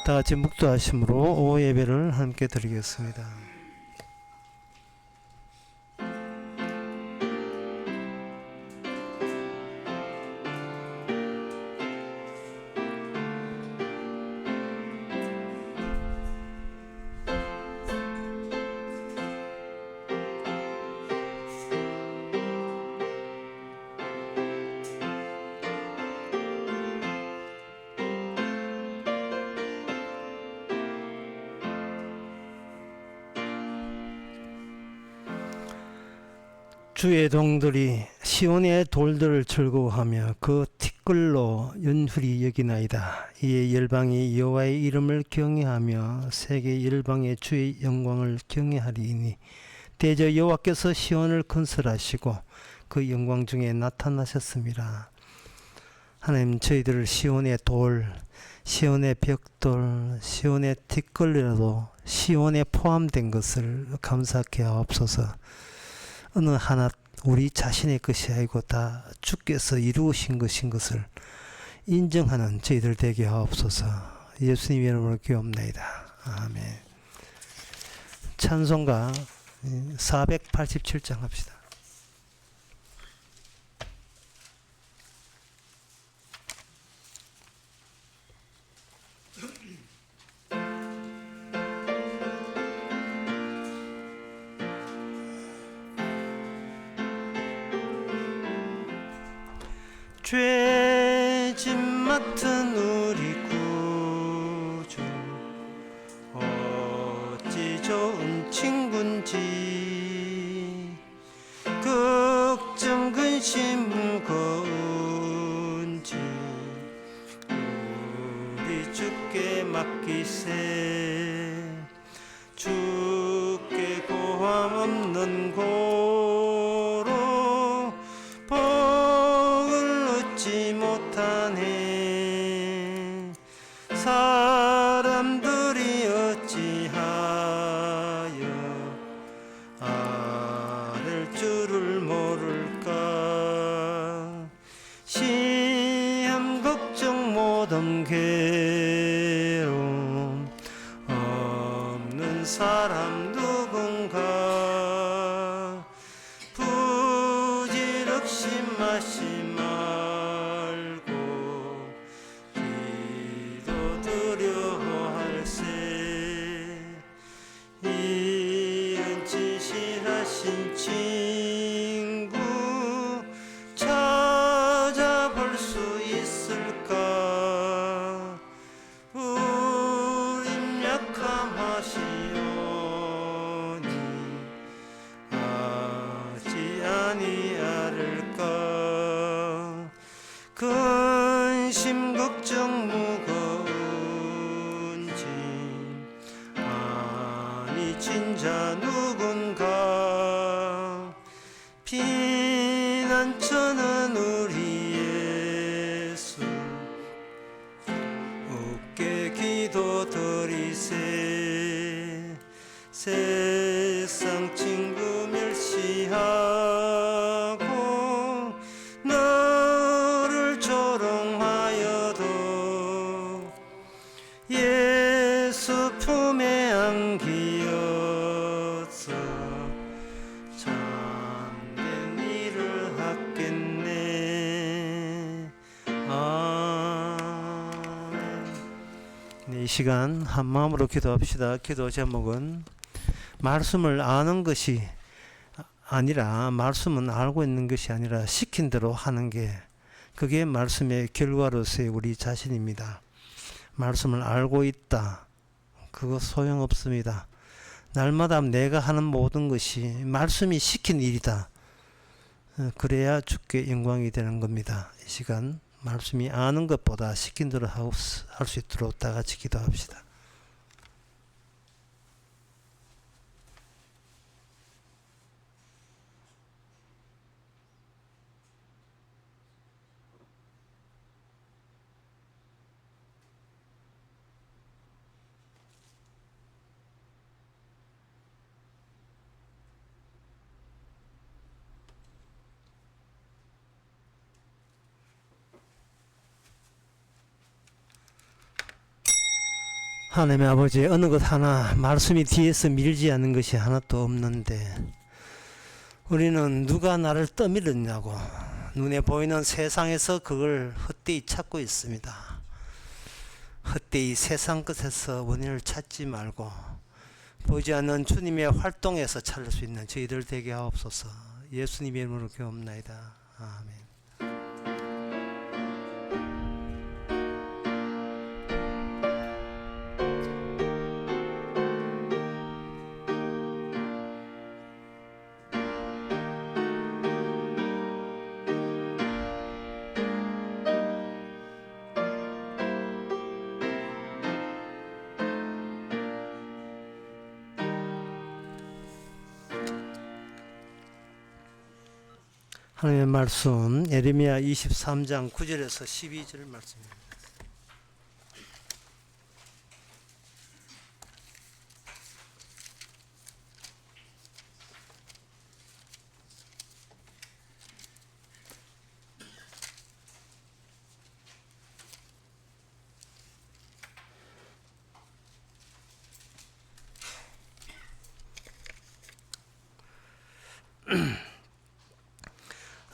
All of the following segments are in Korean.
다 같이 묵도하심으로 오후 예배를 함께 드리겠습니다. 주의 종들이 시온의 돌들을 즐거워하며 그 티끌로 연훌히 여기나이다. 이에 열방이 여호와의 이름을 경외하며 세계 열방의 주의 영광을 경외하리니 대저 여호와께서 시온을 건설하시고 그 영광 중에 나타나셨습니다. 하나님, 저희들을 시온의 돌, 시온의 벽돌, 시온의 티끌이라도 시온에 포함된 것을 감사케 하옵소서. 어느 하나 우리 자신의 것이 아니고 다 주께서 이루으신 것인 것을 인정하는 저희들 되게 하옵소서. 예수님 이름으로 기도합니다. 아멘. 찬송가 487장 합시다. 죄짐 맡은 우리 구주 어찌 좋은 친군지 걱정 근심 무거운지 우리 주께 맡기세. 주께 고함 없는 고로 얻지 못하네. 사람들이 어찌하여 아랠 줄을 모를까. 시험 걱정 모든 괴로움 없는 사람 누군가. 부질없이 마시마 친구 찾아볼 수 있을까. 우린 약함하시오니 아지 아니하릴까. 근심 걱정 무거운지 아니 진자 누군가. 피난처는 우리 예수 웃게 기도드리세. 세상 친구 멸시하고 너를 조롱하여도 예수 품에 안기어서 참된 일을 하겠네. 네, 이 시간 한 마음으로 기도합시다. 기도 제목은 말씀을 아는 것이 아니라, 말씀은 알고 있는 것이 아니라 시킨 대로 하는 게, 그게 말씀의 결과로서의 우리 자신입니다. 말씀을 알고 있다, 그거 소용없습니다. 날마다 내가 하는 모든 것이 말씀이 시킨 일이다. 그래야 주께 영광이 되는 겁니다. 이 시간 말씀이 아는 것보다 시킨 대로 할 수 있도록 다 같이 기도합시다. 하나님의 아버지, 어느 것 하나 말씀이 뒤에서 밀지 않는 것이 하나도 없는데 우리는 누가 나를 떠밀었냐고 눈에 보이는 세상에서 그걸 헛되이 찾고 있습니다. 헛되이 세상 것에서 원인을 찾지 말고 보이지 않는 주님의 활동에서 찾을 수 있는 저희들 되게 하옵소서. 예수님의 이름으로 기도합나이다. 아멘. 하나님의 말씀 예레미야 23장 9절에서 12절 말씀입니다.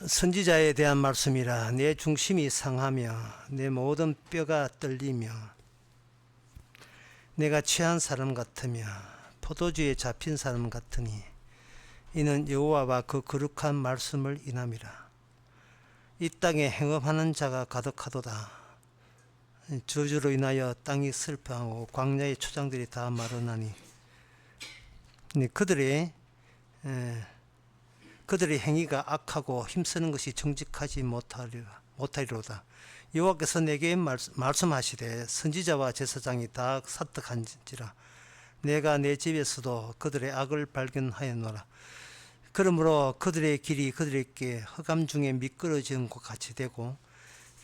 선지자에 대한 말씀이라 내 중심이 상하며 내 모든 뼈가 떨리며 내가 취한 사람 같으며 포도주에 잡힌 사람 같으니 이는 여호와와 그 거룩한 말씀을 인함이라. 이 땅에 행업하는 자가 가득하도다. 저주로 인하여 땅이 슬퍼하고 광야의 초장들이 다 마르나니 그들의 행위가 악하고 힘쓰는 것이 정직하지 못하리로다. 여호와께서 내게 말씀하시되 선지자와 제사장이 다 사득한지라 내가 내 집에서도 그들의 악을 발견하였노라. 그러므로 그들의 길이 그들에게 흑암 중에 미끄러진 것 같이 되고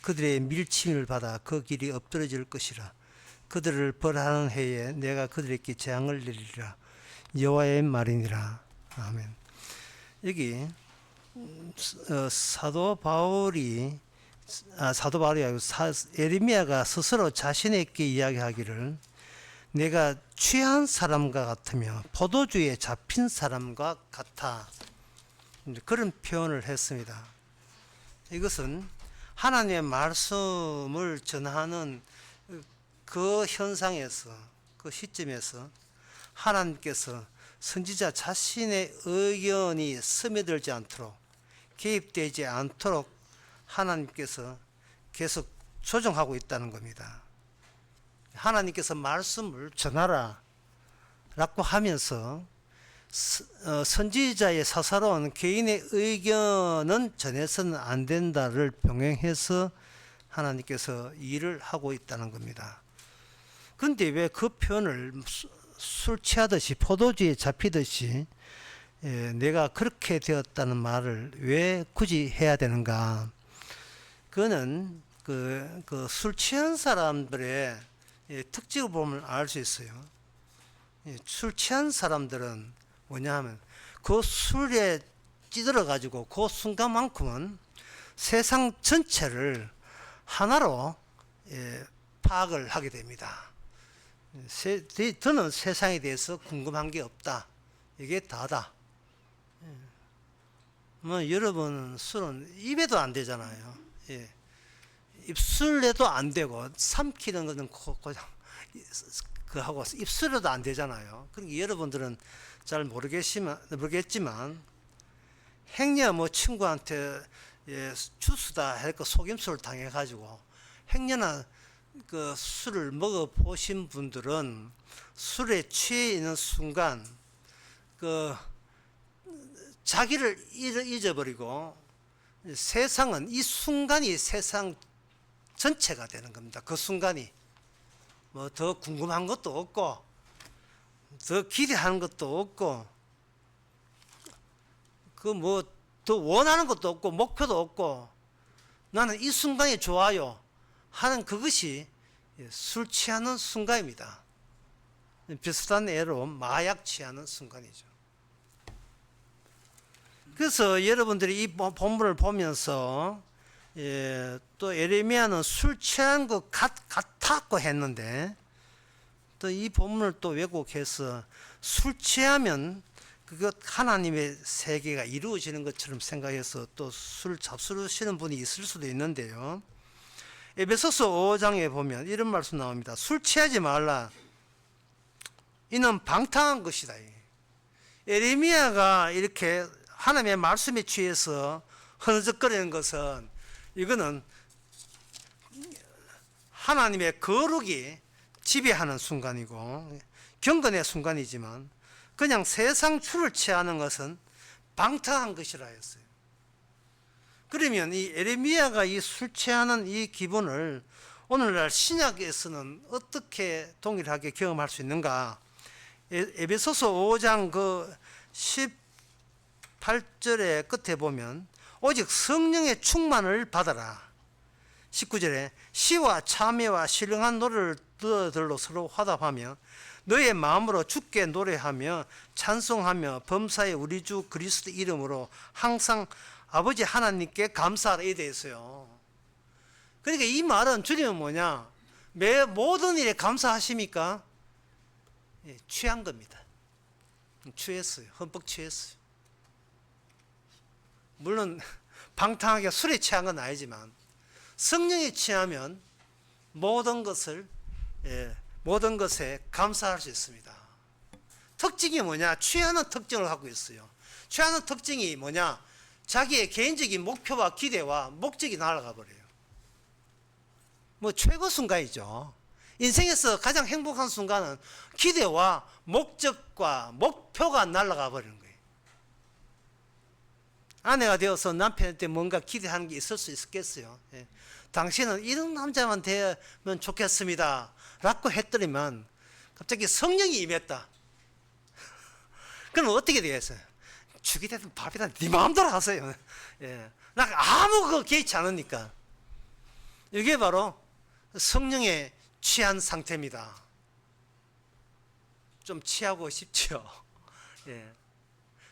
그들의 밀침을 받아 그 길이 엎드러질 것이라. 그들을 벌하는 해에 내가 그들에게 재앙을 내리리라. 여호와의 말이니라. 아멘. 여기 사도 바울이 아니고 예레미야가 스스로 자신에게 이야기하기를 내가 취한 사람과 같으며 포도주에 잡힌 사람과 같아, 그런 표현을 했습니다. 이것은 하나님의 말씀을 전하는 그 현상에서, 그 시점에서 하나님께서 선지자 자신의 의견이 스며들지 않도록, 개입되지 않도록 하나님께서 계속 조정하고 있다는 겁니다. 하나님께서 말씀을 전하라 라고 하면서 선지자의 사사로운 개인의 의견은 전해서는 안 된다를 병행해서 하나님께서 일을 하고 있다는 겁니다. 그런데 왜 그 표현을 술 취하듯이 포도주에 잡히듯이 내가 그렇게 되었다는 말을 왜 굳이 해야 되는가? 그거는 그 술 취한 사람들의 특징을 보면 알 수 있어요. 술 취한 사람들은 뭐냐 하면 그 술에 찌들어 가지고 그 순간만큼은 세상 전체를 하나로 파악을 하게 됩니다. 저는 세상에 대해서 궁금한 게 없다. 이게 다다. 뭐 여러분 술은 입에도 안 되잖아요. 입술에도 안 되고 삼키는 것은 하고 입술에도 안 되잖아요. 그러니까 여러분들은 잘 모르겠지만 행여 뭐 친구한테 주스다 해서 속임수를 당해가지고 행여나 그 술을 먹어 보신 분들은 술에 취해 있는 순간 그 자기를 잊어버리고 세상은 이 순간이 세상 전체가 되는 겁니다. 그 순간이 뭐 더 궁금한 것도 없고 더 기대하는 것도 없고 그 뭐 더 원하는 것도 없고 목표도 없고 나는 이 순간이 좋아요 하는 그것이 술 취하는 순간입니다. 비슷한 예로 마약 취하는 순간이죠. 그래서 여러분들이 이 본문을 보면서 또 예레미야는 술 취한 것 같았고 했는데 또 이 본문을 또 왜곡해서 술 취하면 그것 하나님의 세계가 이루어지는 것처럼 생각해서 또 술 잡수르시는 분이 있을 수도 있는데요. 에베소서 5장에 보면 이런 말씀 나옵니다. 술 취하지 말라. 이는 방탕한 것이다. 에레미야가 이렇게 하나님의 말씀에 취해서 흐느적거리는 것은 이거는 하나님의 거룩이 지배하는 순간이고 경건의 순간이지만 그냥 세상 술을 취하는 것은 방탕한 것이라 했어요. 그러면 이 에레미야가 이 술 취하는 이 기분을 오늘날 신약에서는 어떻게 동일하게 경험할 수 있는가? 에베소서 5장 그 18절의 끝에 보면 오직 성령의 충만을 받아라. 19절에 시와 참회와 신령한 노래들로 서로 화답하며 너의 마음으로 주께 노래하며 찬송하며 범사의 우리 주 그리스도 이름으로 항상 아버지 하나님께 감사하라. 이 대해서요. 그러니까 이 말은 주님은 뭐냐? 모든 일에 감사하십니까? 예, 취한 겁니다. 취했어요. 흠뻑 취했어요. 물론 방탕하게 술에 취한 건 아니지만 성령에 취하면 모든 것에 감사할 수 있습니다. 특징이 뭐냐? 취하는 특징을 갖고 있어요. 취하는 특징이 뭐냐? 자기의 개인적인 목표와 기대와 목적이 날아가 버려요. 뭐 최고 순간이죠. 인생에서 가장 행복한 순간은 기대와 목적과 목표가 날아가 버리는 거예요. 아내가 되어서 남편한테 뭔가 기대하는 게 있을 수 있겠어요. 예. 당신은 이런 남자만 되면 좋겠습니다 라고 했더니만 갑자기 성령이 임했다. 그럼 어떻게 되겠어요? 죽이 되든 밥이 되든 네 마음대로 하세요. 예. 나 아무 거 개의치 않으니까. 이게 바로 성령에 취한 상태입니다. 좀 취하고 싶죠. 예.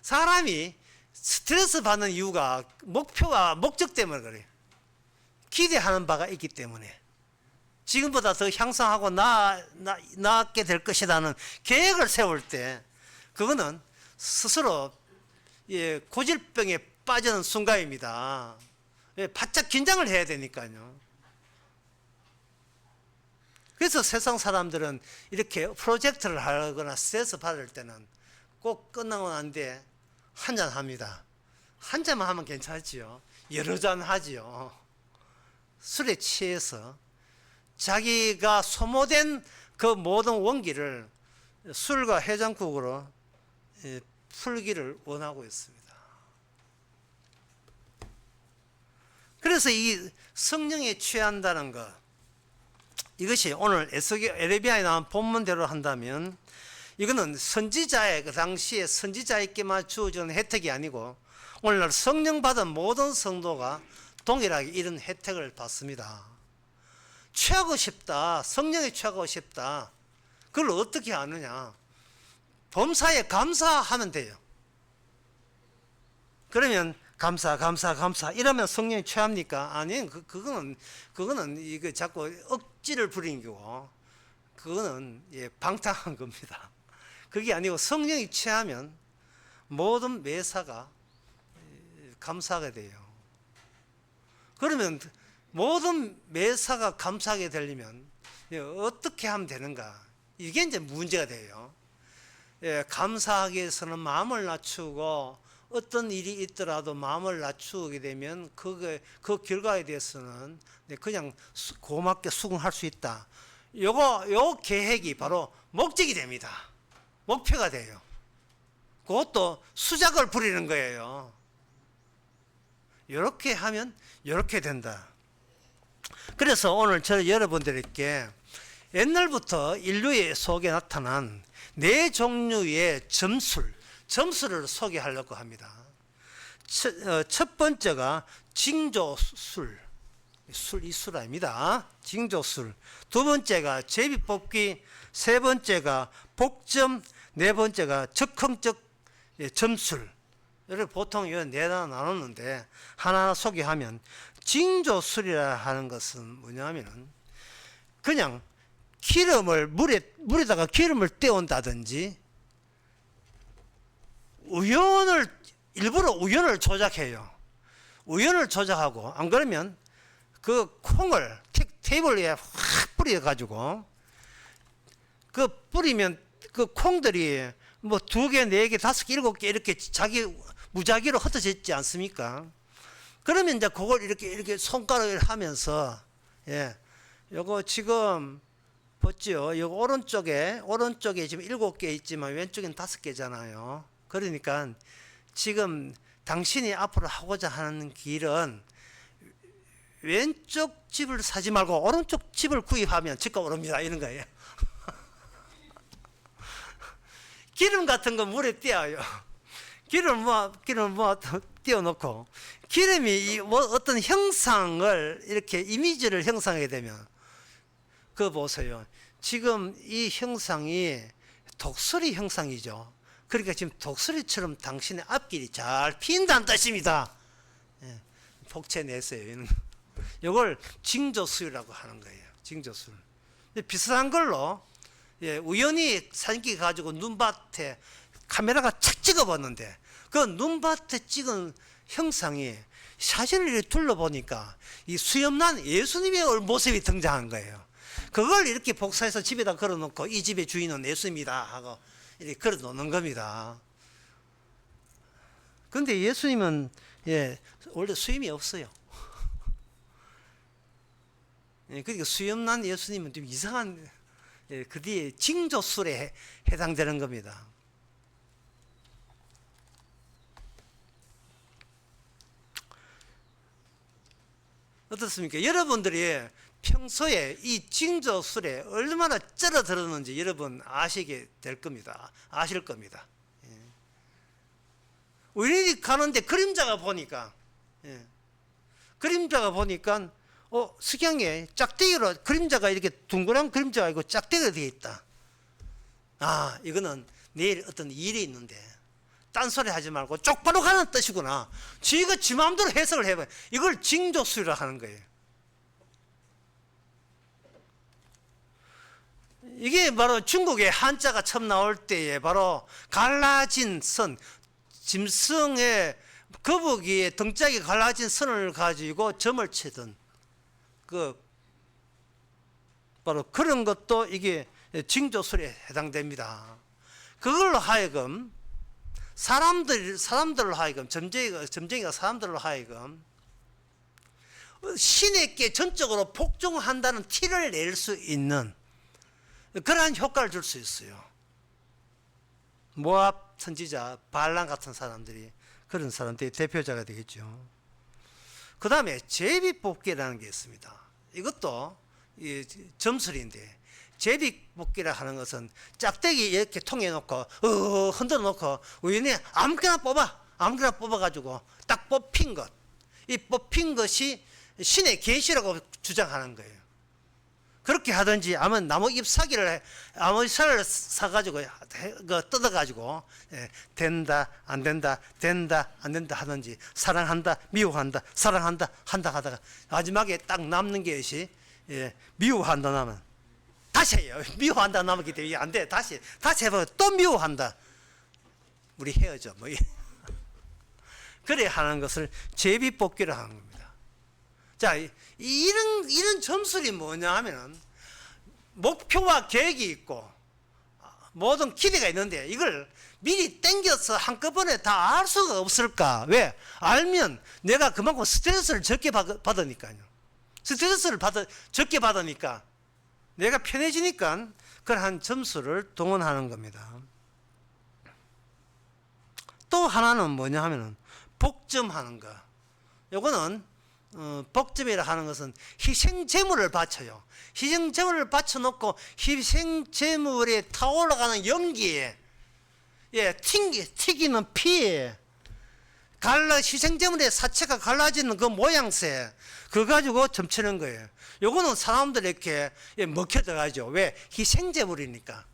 사람이 스트레스 받는 이유가 목표와 목적 때문에 그래요. 기대하는 바가 있기 때문에 지금보다 더 향상하고 나았게 될 것이라는 계획을 세울 때 그거는 스스로 고질병에 빠지는 순간입니다. 바짝 긴장을 해야 되니까요. 그래서 세상 사람들은 이렇게 프로젝트를 하거나 스트레스 받을 때는 꼭 끝나고 난 뒤에 한잔 합니다. 한 잔만 하면 괜찮지요. 여러 잔 하지요. 술에 취해서 자기가 소모된 그 모든 원기를 술과 해장국으로 풀기를 원하고 있습니다. 그래서 이 성령에 취한다는 것, 이것이 오늘 에레미야에 나온 본문대로 한다면 이거는 선지자의 그 당시에 선지자에게만 주어지는 혜택이 아니고 오늘날 성령 받은 모든 성도가 동일하게 이런 혜택을 받습니다. 취하고 싶다, 성령에 취하고 싶다. 그걸 어떻게 아느냐? 범사에 감사하면 돼요. 그러면 감사 이러면 성령에 취합니까? 아니, 그거는 이거 자꾸 억지를 부리는 거고 그거는 방탕한 겁니다. 그게 아니고 성령이 취하면 모든 매사가 감사하게 돼요. 그러면 모든 매사가 감사하게 되려면 어떻게 하면 되는가? 이게 이제 문제가 돼요. 감사하기 위해서는 마음을 낮추고 어떤 일이 있더라도 마음을 낮추게 되면 그 결과에 대해서는 그냥 고맙게 수긍할 수 있다. 요 계획이 바로 목적이 됩니다. 목표가 돼요. 그것도 수작을 부리는 거예요. 이렇게 하면 이렇게 된다. 그래서 오늘 저는 여러분들에게 옛날부터 인류의 속에 나타난 네 종류의 점수를 소개하려고 합니다. 첫 번째가 징조술, 이술아입니다. 징조술. 두 번째가 제비뽑기, 세 번째가 복점, 네 번째가 적흥적 점술. 여러분 보통 이 네 단어 나눴는데 하나하나 소개하면 징조술이라 하는 것은 뭐냐면은 그냥 기름을 물에다가 기름을 떼온다든지 일부러 우연을 조작해요. 우연을 조작하고 안 그러면 그 콩을 테이블 위에 확 뿌려가지고 그 뿌리면 그 콩들이 뭐 2개, 4개, 5개, 7개 이렇게 자기 무작위로 흩어져 있지 않습니까? 그러면 이제 그걸 이렇게 손가락을 하면서 요거 지금 보죠. 요 오른쪽에 지금 7개 있지만 왼쪽엔 5개잖아요. 그러니까 지금 당신이 앞으로 하고자 하는 길은 왼쪽 집을 사지 말고 오른쪽 집을 구입하면 집값 오릅니다. 이런 거예요. 기름 같은 거 물에 띄어요. 기름 띄워놓고 기름이 어떤 형상을 이렇게 이미지를 형상하게 되면 그거 보세요. 지금 이 형상이 독수리 형상이죠. 그러니까 지금 독수리처럼 당신의 앞길이 잘 핀다는 뜻입니다. 복채 냈어요. 이걸 징조술이라고 하는 거예요. 징조술. 비슷한 걸로 우연히 사진기 가지고 눈밭에 카메라가 착 찍어봤는데 그 눈밭에 찍은 형상이 사진을 이렇게 둘러보니까 이 수염난 예수님의 모습이 등장한 거예요. 그걸 이렇게 복사해서 집에다 걸어놓고 이 집의 주인은 예수입니다 하고 이렇게 걸어놓는 겁니다. 그런데 예수님은 원래 수염이 없어요. 그러니까 수염난 예수님은 좀 이상한 그 뒤에 징조술에 해당되는 겁니다. 어떻습니까? 여러분들이 평소에 이 징조술에 얼마나 쩔어들었는지 여러분 아시게 될 겁니다. 아실 겁니다. 우연히 가는데 그림자가 보니까 석양에 짝대기로 그림자가 이렇게 둥그란 그림자가 있고 짝대기가 되어 있다. 아, 이거는 내일 어떤 일이 있는데 딴소리 하지 말고 쪽바로 가는 뜻이구나. 지가 지 마음대로 해석을 해봐요. 이걸 징조술이라 하는 거예요. 이게 바로 중국의 한자가 처음 나올 때에 바로 갈라진 선, 짐승의 거북이의 등짝이 갈라진 선을 가지고 점을 치던 바로 그런 것도 이게 징조술에 해당됩니다. 그걸로 하여금 사람들로 하여금 점쟁이가 사람들로 하여금 신에게 전적으로 복종한다는 티를 낼 수 있는 그러한 효과를 줄 수 있어요. 모압 선지자 발람 같은 사람들이 그런 사람들이 대표자가 되겠죠. 그 다음에 제비뽑기라는 게 있습니다. 이것도 점술인데 제비뽑기라 하는 것은 짝대기 이렇게 통에 놓고 흔들어 놓고 우연히 아무거나 뽑아가지고 딱 뽑힌 것, 이 뽑힌 것이 신의 계시라고 주장하는 거예요. 그렇게 하든지 아니면 나무 잎사귀를 사가지고 뜯어가지고 된다 안 된다 하든지 사랑한다 미워한다 사랑한다 한다 하다가 마지막에 딱 남는 것이 미워한다 나면 다시 해요. 미워한다 남았기 때문에 안 돼. 다시 해봐. 또 미워한다. 우리 헤어져. 뭐 그래 하는 것을 제비뽑기를 하는 겁니다. 자, 이런 점술이 뭐냐 하면 목표와 계획이 있고 모든 기대가 있는데 이걸 미리 땡겨서 한꺼번에 다 알 수가 없을까? 왜? 알면 내가 그만큼 스트레스를 적게 받으니까요. 스트레스를 적게 받으니까 내가 편해지니까 그러한 점수를 동원하는 겁니다. 또 하나는 뭐냐 하면은 복점하는 거. 요거는 복점이라 하는 것은 희생제물을 바쳐요. 희생제물을 바쳐놓고 희생제물에 타올라가는 연기에 튀기는 피에 희생제물의 사체가 갈라지는 그 모양새 그거 가지고 점치는 거예요. 요거는 사람들에게 먹혀들어가죠. 왜? 희생제물이니까.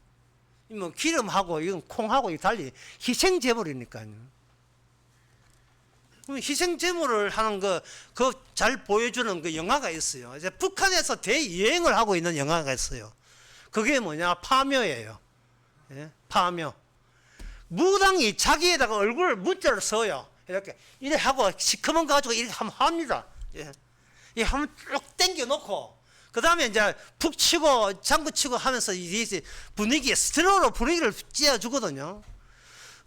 뭐 기름하고 이건 콩하고 달리 희생제물이니까요. 희생제물을 하는 그 잘 보여주는 그 영화가 있어요. 이제 북한에서 대유행을 하고 있는 영화가 있어요. 그게 뭐냐? 파묘예요. 예? 파묘. 무당이 자기에다가 얼굴 문자를 써요. 이렇게 하고 시커먼 거 가지고 이렇게 한번 합니다. 예. 이 한번 쭉 당겨 놓고 그 다음에 이제 푹 치고 장구 치고 하면서 이제 분위기에 스트로로 분위기를 찌어주거든요.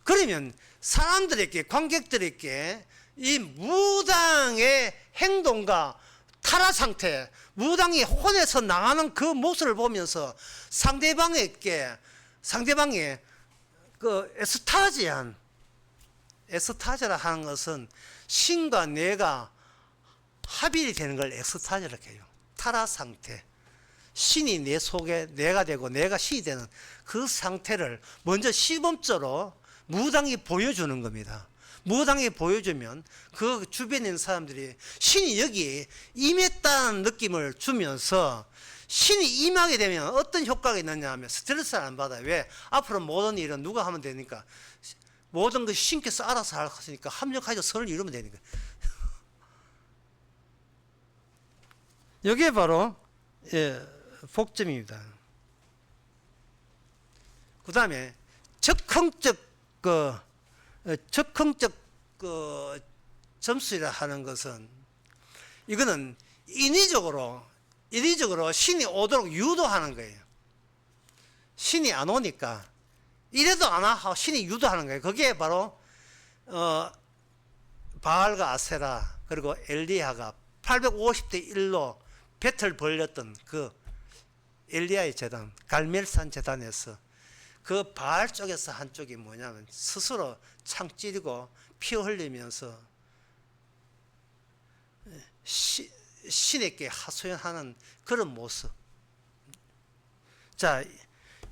그러면 사람들에게, 관객들에게 이 무당의 행동과 타라 상태, 무당이 혼에서 나가는 그 모습을 보면서 상대방의 그 에스타제라 하는 것은 신과 내가 합일이 되는 걸 엑스타제라고 해요. 타라 상태. 신이 내 속에 내가 되고 내가 신이 되는 그 상태를 먼저 시범적으로 무당이 보여주는 겁니다. 무당이 보여주면 그 주변에 있는 사람들이 신이 여기 임했다는 느낌을 주면서 신이 임하게 되면 어떤 효과가 있느냐 하면 스트레스를 안 받아요. 왜? 앞으로 모든 일은 누가 하면 되니까 모든 것이 신께서 알아서 할 것이니까 합력하여 선을 이루면 되니까. 여기에 바로 복점입니다. 그 다음에 적흥적 점수라 하는 것은 이거는 인위적으로 신이 오도록 유도하는 거예요. 신이 안 오니까 이래도 안 하고 신이 유도하는 거예요. 그게 바로 바알과 아세라 그리고 엘리야가 850대 1로 배틀 벌렸던 그 엘리야의 재단, 갈멜산 재단에서 그 바알 쪽에서 한쪽이 뭐냐면 스스로 창 찌르고 피 흘리면서 신에게 하소연하는 그런 모습. 자,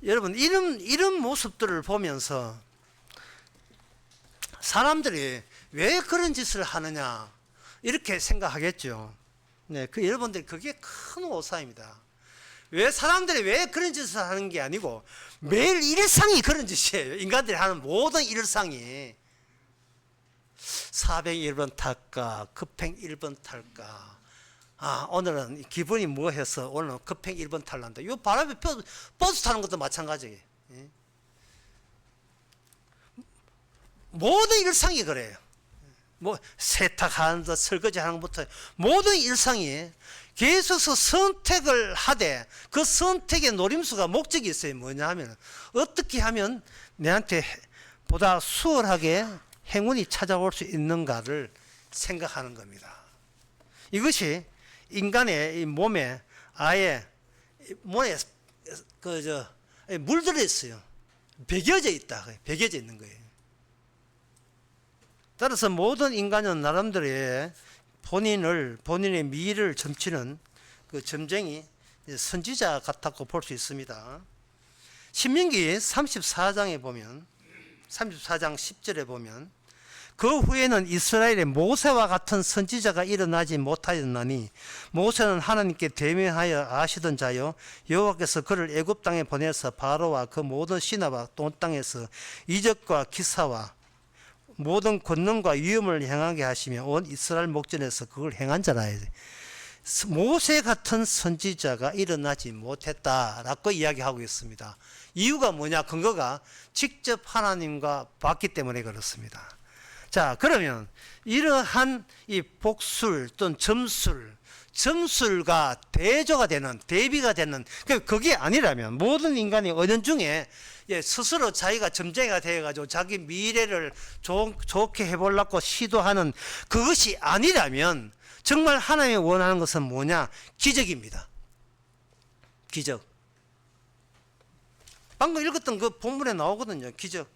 여러분 이런 모습들을 보면서 사람들이 왜 그런 짓을 하느냐 이렇게 생각하겠죠. 네, 여러분들이 그게 큰 오사입니다. 왜 사람들이 왜 그런 짓을 하는 게 아니고 매일 일상이 그런 짓이에요. 인간들이 하는 모든 일상이 401번 탈까 급행 1번 탈까 오늘은 기분이 뭐 해서 오늘은 급행 1번 탈란다. 이 바람에 버스 타는 것도 마찬가지예요. 모든 일상이 그래요. 뭐 세탁하는 것, 설거지하는 것부터 모든 일상이 계속해서 선택을 하되 그 선택의 노림수가 목적이 있어요. 뭐냐 하면 어떻게 하면 내한테 보다 수월하게 행운이 찾아올 수 있는가를 생각하는 겁니다. 이것이 인간의 이 몸에 아예 몸에 물들어 있어요. 배겨져 있다. 배겨져 있는 거예요. 따라서 모든 인간은 나름대로의 본인의 미를 점치는 그 점쟁이 선지자 같다고 볼 수 있습니다. 신명기 34장에 보면 34장 10절에 보면 그 후에는 이스라엘에 모세와 같은 선지자가 일어나지 못하였나니 모세는 하나님께 대면하여 아시던 자요 여호와께서 그를 애굽 땅에 보내서 바로와 그 모든 신하와 온 땅에서 이적과 기사와 모든 권능과 위엄을 행하게 하시며 온 이스라엘 목전에서 그걸 행한 자라. 모세 같은 선지자가 일어나지 못했다라고 이야기하고 있습니다. 이유가 뭐냐? 근거가 직접 하나님과 봤기 때문에 그렇습니다. 자, 그러면 이러한 이 복술 또는 점술과 대조가 되는, 대비가 되는, 그게 아니라면 모든 인간이 은연중에 스스로 자기가 점쟁이가 되어가지고 자기 미래를 좋게 해보려고 시도하는 그것이 아니라면 정말 하나님이 원하는 것은 뭐냐? 기적입니다. 기적. 방금 읽었던 그 본문에 나오거든요. 기적.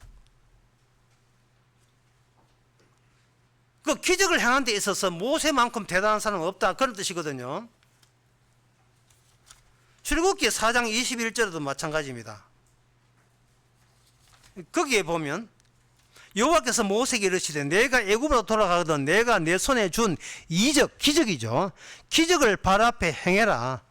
그 기적을 행한 데 있어서 모세만큼 대단한 사람은 없다. 그런 뜻이거든요. 출애굽기 4장 21절에도 마찬가지입니다. 거기에 보면 여호와께서 모세에게 이르시되 내가 애굽으로 돌아가거든 내가 내 손에 준 이적, 기적이죠. 기적을 발 앞에 행해라.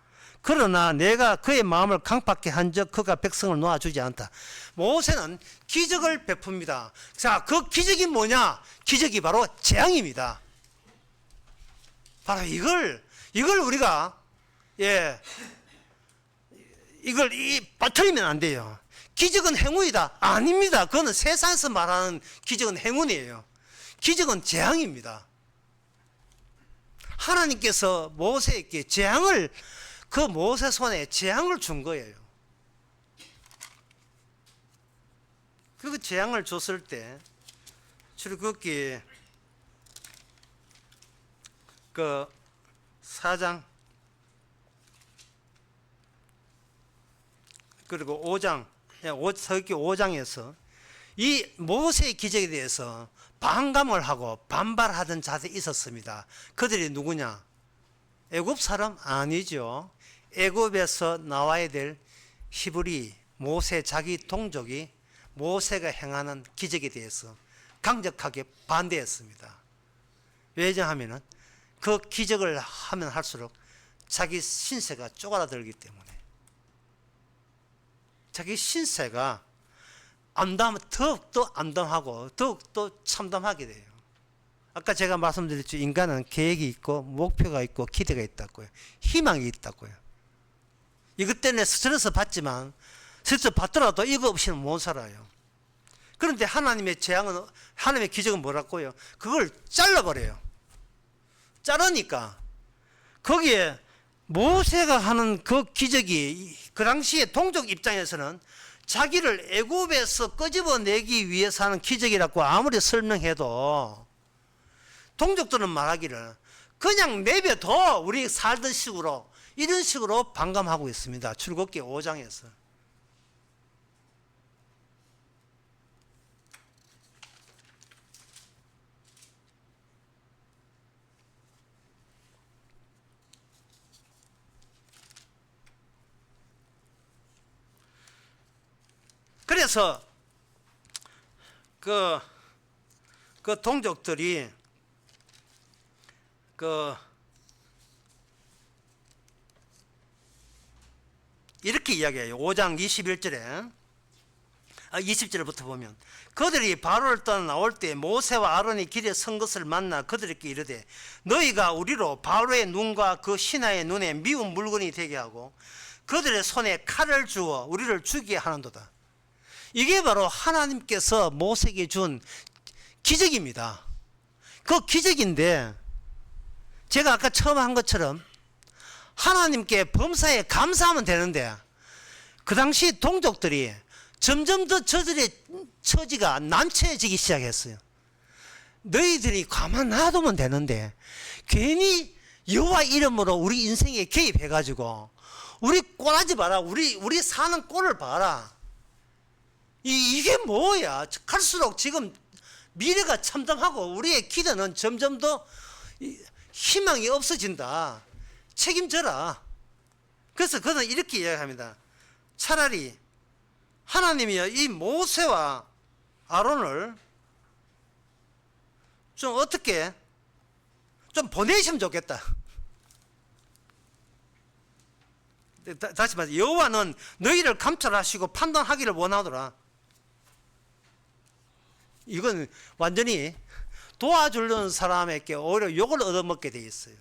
그러나 내가 그의 마음을 강팍케 한즉 그가 백성을 놓아주지 않다. 모세는 기적을 베풉니다. 자, 그 기적이 뭐냐? 기적이 바로 재앙입니다. 바로 이걸 우리가 이걸 빠뜨리면 안 돼요. 기적은 행운이다. 아닙니다. 그거는 세상에서 말하는 기적은 행운이에요. 기적은 재앙입니다. 하나님께서 모세에게 재앙을, 그 모세 손에 재앙을 준 거예요. 그 재앙을 줬을 때 출애굽기 그 4장 그리고 5장, 서기 5장에서 이 모세의 기적에 대해서 반감을 하고 반발하던 자들이 있었습니다. 그들이 누구냐? 애굽 사람? 아니죠. 애굽에서 나와야 될 히브리, 모세 자기 동족이 모세가 행하는 기적에 대해서 강력하게 반대했습니다. 왜냐하면 그 기적을 하면 할수록 자기 신세가 쪼그라들기 때문에, 자기 신세가 더욱더 암담하고 더욱더 참담하게 돼요. 아까 제가 말씀드렸죠. 인간은 계획이 있고 목표가 있고 기대가 있다고요. 희망이 있다고요. 이것 때문에 스트레스 받지만 스트레스 받더라도 이거 없이는 못 살아요. 그런데 하나님의 재앙은, 하나님의 기적은 뭐라고요? 그걸 잘라버려요. 자르니까 거기에 모세가 하는 그 기적이 그 당시에 동족 입장에서는 자기를 애굽에서 끄집어내기 위해서 하는 기적이라고 아무리 설명해도 동족들은 말하기를 그냥 내버려 우리 살던 식으로, 이런 식으로 반감하고 있습니다. 출애굽기 5장에서. 그래서 그 동족들이 이렇게 이야기해요. 5장 21절에 20절부터 보면 그들이 바로를 떠나 나올 때 모세와 아론이 길에 선 것을 만나 그들에게 이르되 너희가 우리로 바로의 눈과 그 신하의 눈에 미운 물건이 되게 하고 그들의 손에 칼을 주어 우리를 죽이게 하는도다. 이게 바로 하나님께서 모세에게 준 기적입니다. 그 기적인데 제가 아까 처음 한 것처럼 하나님께 범사에 감사하면 되는데 그 당시 동족들이 점점 더 저들의 처지가 난처해지기 시작했어요. 너희들이 가만 놔두면 되는데 괜히 여호와 이름으로 우리 인생에 개입해가지고 우리 꼴하지 마라. 우리 사는 꼴을 봐라. 이게 뭐야? 갈수록 지금 미래가 참담하고 우리의 기대는 점점 더 희망이 없어진다. 책임져라. 그래서 그는 이렇게 이야기합니다. 차라리 하나님이 이 모세와 아론을 좀 어떻게 좀 보내시면 좋겠다. 다시 말해서 여호와는 너희를 감찰하시고 판단하기를 원하더라. 이건 완전히 도와주려는 사람에게 오히려 욕을 얻어먹게 돼 있어요.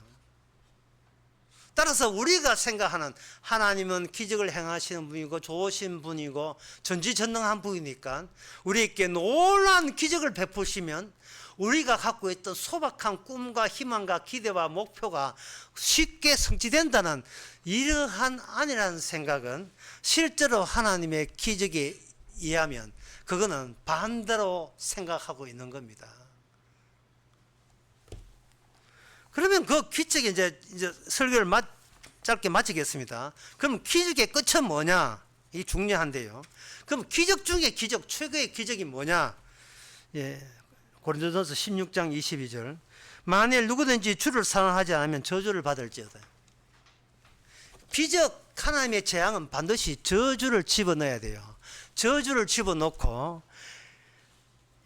따라서 우리가 생각하는 하나님은 기적을 행하시는 분이고 좋으신 분이고 전지전능한 분이니까 우리에게 놀라운 기적을 베푸시면 우리가 갖고 있던 소박한 꿈과 희망과 기대와 목표가 쉽게 성취된다는 이러한 아니라는 생각은 실제로 하나님의 기적에 의하면 그거는 반대로 생각하고 있는 겁니다. 그러면 그 기적에 이제 설교를 짧게 마치겠습니다. 그럼 기적의 끝은 뭐냐? 이 중요한데요. 그럼 기적 중에 기적, 최고의 기적이 뭐냐? 예, 고린도전서 16장 22절. 만일 누구든지 주를 사랑하지 않으면 저주를 받을지어다. 비적 하나님의 재앙은 반드시 저주를 집어넣어야 돼요. 저주를 집어넣고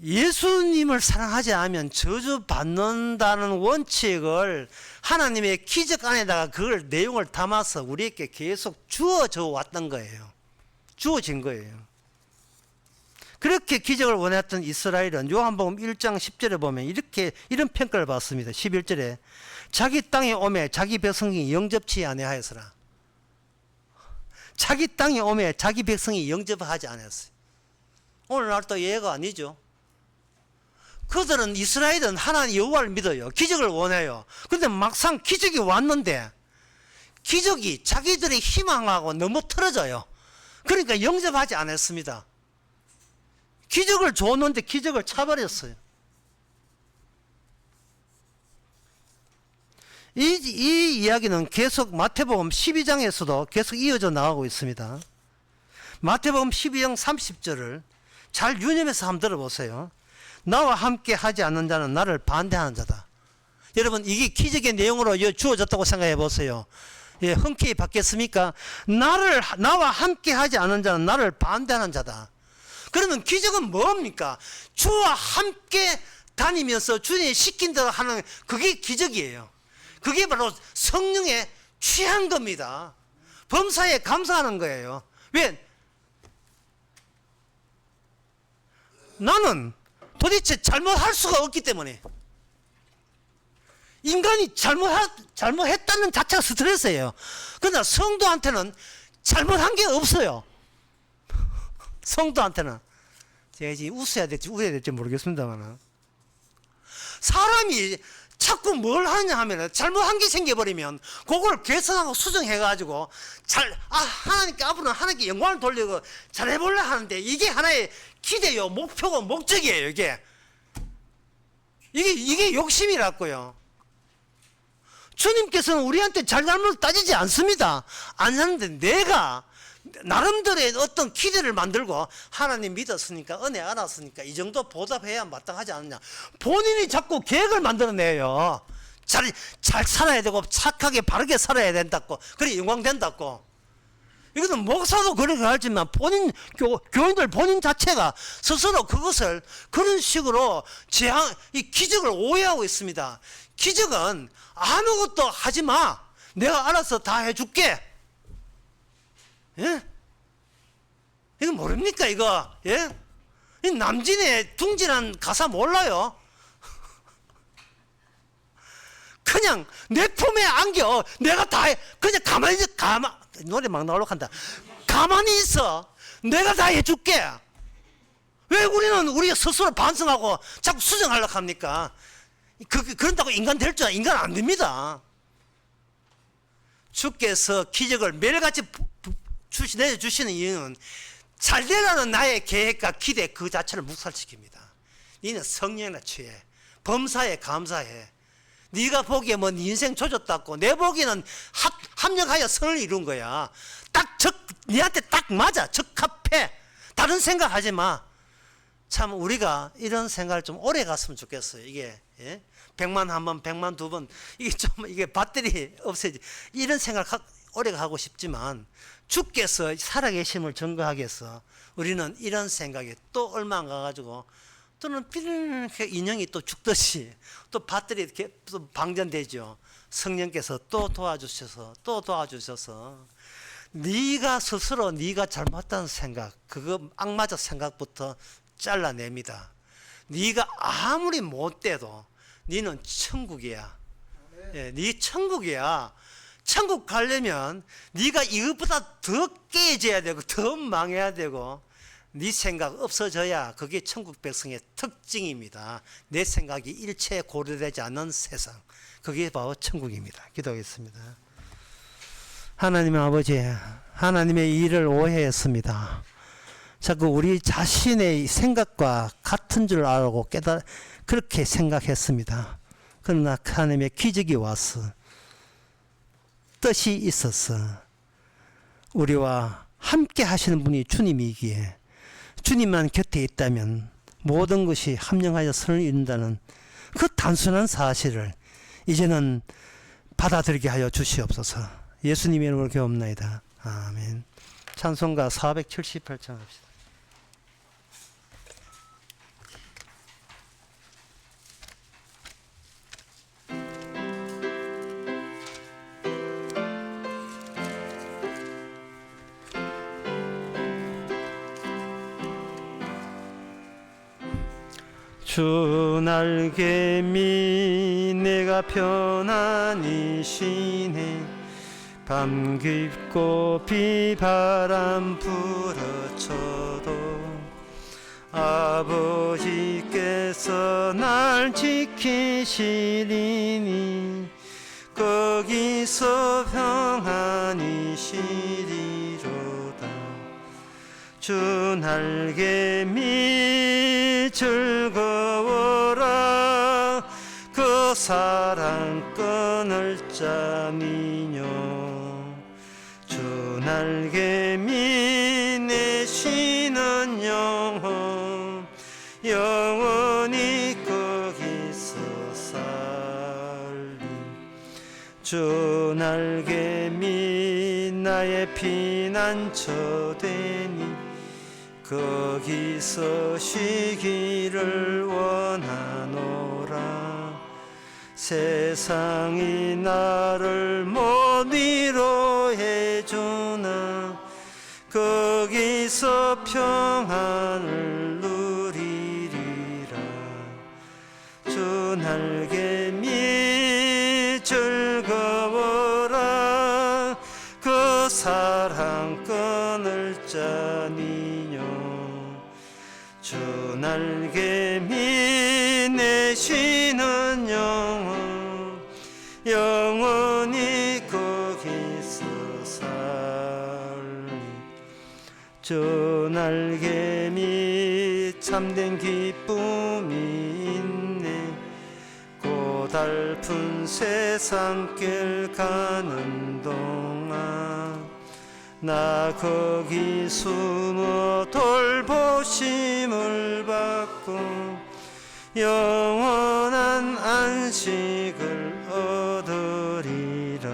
예수님을 사랑하지 않으면 저주받는다는 원칙을 하나님의 기적 안에다가 그걸 내용을 담아서 우리에게 계속 주어져 왔던 거예요. 주어진 거예요. 그렇게 기적을 원했던 이스라엘은 요한복음 1장 10절에 보면 이런 평가를 받습니다. 11절에 자기 땅에 오매 자기 백성이 영접치 아니하였으나 자기 땅에 오매 자기 백성이 영접하지 않았어요. 오늘날 또 예가 아니죠. 그들은 이스라엘은 하나님 여호와를 믿어요. 기적을 원해요. 그런데 막상 기적이 왔는데 기적이 자기들의 희망하고 너무 틀어져요. 그러니까 영접하지 않았습니다. 기적을 줬는데 기적을 차버렸어요. 이 이야기는 계속 마태복음 12장에서도 계속 이어져 나가고 있습니다. 마태복음 12장 30절을 잘 유념해서 한번 들어보세요. 나와 함께 하지 않는 자는 나를 반대하는 자다. 여러분, 이게 기적의 내용으로 주어졌다고 생각해 보세요. 예, 흔쾌히 받겠습니까? 나와 함께 하지 않는 자는 나를 반대하는 자다. 그러면 기적은 뭡니까? 주와 함께 다니면서 주님이 시킨 대로 하는 그게 기적이에요. 그게 바로 성령에 취한 겁니다. 범사에 감사하는 거예요. 왜? 나는 도대체 잘못할 수가 없기 때문에. 인간이 잘못했다는 자체가 스트레스예요. 그러나 성도한테는 잘못한 게 없어요. 성도한테는. 제가 이제 웃어야 될지 울어야 될지 모르겠습니다만, 사람이 자꾸 뭘 하냐 하면 잘못한 게 생겨버리면 그걸 개선하고 수정해가지고 하나님께 앞으로는 하나님께 영광을 돌리고 잘해보려 하는데, 이게 하나의 기대요, 목표고 목적이에요. 이게 욕심이라고요. 주님께서는 우리한테 잘잘못 따지지 않습니다. 안 하는데 내가 나름대로의 어떤 기대를 만들고, 하나님 믿었으니까, 은혜 알았으니까 이 정도 보답해야 마땅하지 않느냐. 본인이 자꾸 계획을 만들어내요. 잘 살아야 되고 착하게 바르게 살아야 된다고, 그래 영광 된다고. 이것은 목사도 그렇게 하지만 교인들 본인 자체가 스스로 그것을 그런 식으로 이 기적을 오해하고 있습니다. 기적은 아무것도 하지 마, 내가 알아서 다 해줄게. 예? 이거 모릅니까 이거? 예? 이 남진의 둥진한 가사 몰라요? 그냥 내 품에 안겨, 내가 다 해. 그냥 노래 막 나오려고 한다. 가만히 있어, 내가 다 해줄게. 왜 우리가 스스로 반성하고 자꾸 수정하려고 합니까? 그런다고 인간 될 줄 인간 안 됩니다. 주께서 기적을 매일같이 내주시는 이유는 잘 되라는 나의 계획과 기대 그 자체를 묵살시킵니다. 너는 성령에 취해, 범사에 감사해. 네가 보기에 뭐 네 인생 조졌다고, 내 보기에는 합력하여 선을 이룬 거야. 네한테 딱 맞아, 적합해. 다른 생각하지 마. 참 우리가 이런 생각을 좀 오래 갔으면 좋겠어요. 이게 100만 한 번, 100만 두 번, 이게 배터리 없애지. 이런 생각을 오래 하고 싶지만, 주께서 살아계심을 증거하기 위해서 우리는 이런 생각에 또 얼마 안 가가지고, 또는 이렇게 인형이 또 죽듯이 또 배터리 이렇게 또 방전되죠. 성령께서 또 도와주셔서 네가 스스로 네가 잘못했다는 생각, 그거 악마적 생각부터 잘라냅니다. 네가 아무리 못돼도 너는 천국이야. 예, 네 천국이야. 천국 가려면 네가 이것보다 더 깨져야 되고 더 망해야 되고 네 생각 없어져야 그게 천국 백성의 특징입니다. 내 생각이 일체 고려되지 않는 세상, 그게 바로 천국입니다. 기도하겠습니다. 하나님 아버지, 하나님의 일을 오해했습니다. 자꾸 우리 자신의 생각과 같은 줄 알고 그렇게 생각했습니다. 그러나 하나님의 기적이 와서, 뜻이 있어서 우리와 함께 하시는 분이 주님이기에, 주님만 곁에 있다면 모든 것이 합령하여 선을 이룬다는 그 단순한 사실을 이제는 받아들이게 하여 주시옵소서. 예수님의 이름으로 기도합나이다. 아멘. 찬송가 478장 합시다. 주 날개미 내가 편안히 쉬네, 감깁고 비바람 불어쳐도 아버지께서 날 지키시리니 거기서 평안히 쉬리로다. 주 날개미 즐거워라. 그 사랑 끊을 자 미녀. 주 날개미 내 쉬는 영혼 영원히 거기서 살리. 주 날개미 나의 피난처 되니 거기서 쉬기를 원하노라. 세상이 나를 못 위로해 주나 거기서 평안을 누리리라. 주 날개미 즐거워라. 그 사랑 끊을 자 미녀. 주 날개미 내 쉬는 영혼 영원히 거기서 살리. 주 날개미 참된 기쁨이 있네. 고달픈 세상길 가는 동안 나 거기 숨어 돌보심을 받고 영원한 안식을 얻으리라.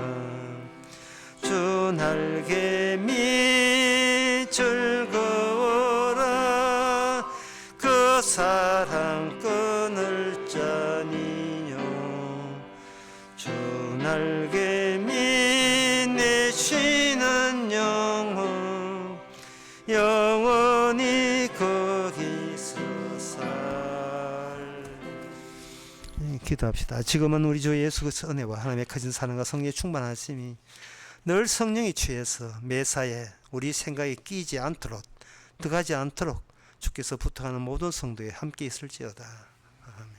주 날개미 즐거워라. 그 사랑 끊을 자 미녀. 주 날개미 내 쉬는 영혼 영원히 거기서 기도합시다. 지금은 우리 주 예수 그리스도의 은혜와 하나님의 커진 사랑과 성령의 충만하심이 늘 성령이 취해서 매사에 우리 생각에 끼지 않도록 들어가지 않도록 주께서 부탁하는 모든 성도에 함께 있을지어다. 아멘.